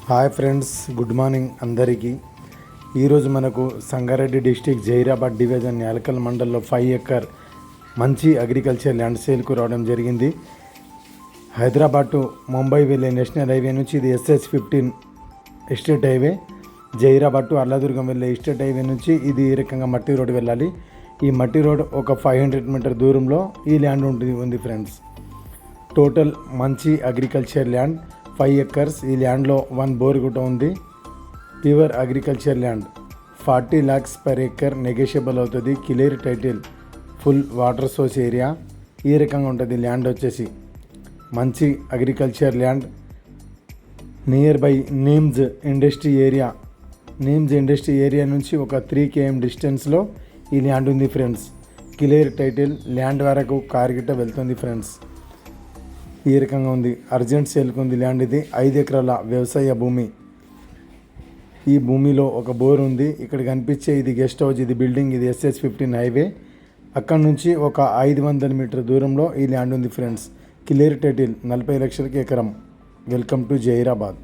Hi friends, good morning అందరికీ. ఈరోజు మనకు సంగారెడ్డి డిస్టిక్ జైరాబాద్ డివిజన్ యాలకల్ మండల్లో 5 ఎకర్ మంచి అగ్రికల్చర్ ల్యాండ్ సేల్కు రావడం జరిగింది. హైదరాబాద్ టు ముంబై వెళ్ళే నేషనల్ హైవే నుంచి ఇది SS-15 estate highway. Zaheerabad to Alladurgam వెళ్ళే ఎస్టేట్ హైవే నుంచి ఇది ఈ రకంగా మట్టి రోడ్ వెళ్ళాలి. ఈ మట్టి రోడ్ ఒక 500 మీటర్ దూరంలో ఈ ల్యాండ్ ఉంది ఫ్రెండ్స్. టోటల్ మంచి అగ్రికల్చర్ ల్యాండ్ 5 ఎకర్స్. ఈ ల్యాండ్లో 1 బోర్ గుట్ట ఉంది. Pure agriculture land. 40 lakhs per acre negotiable అవుతుంది. Clear title, full water source area ఈ రకంగా ఉంటుంది ల్యాండ్ వచ్చేసి. మంచి agriculture land near by NIMZ industry area. NIMZ industry area నుంచి ఒక 3 km డిస్టెన్స్లో ఈ ల్యాండ్ ఉంది ఫ్రెండ్స్. క్లియర్ టైటిల్, ల్యాండ్ వరకు కార్ గిట్ట వెళ్తుంది ఫ్రెండ్స్. ఈ రకంగా ఉంది. అర్జెంట్ సేల్కి ఉంది ల్యాండ్. ఇది 5 ఎకరాల వ్యవసాయ భూమి. ఈ భూమిలో ఒక బోర్ ఉంది. ఇక్కడ కనిపించే ఇది గెస్ట్ హౌస్, ఇది బిల్డింగ్, ఇది SS-15 హైవే. అక్కడ నుంచి ఒక 500 మీటర్ దూరంలో ఈ ల్యాండ్ ఉంది ఫ్రెండ్స్. క్లియర్ టైటిల్, 40 లక్షలకి ఎకరం. Welcome to Zaheerabad.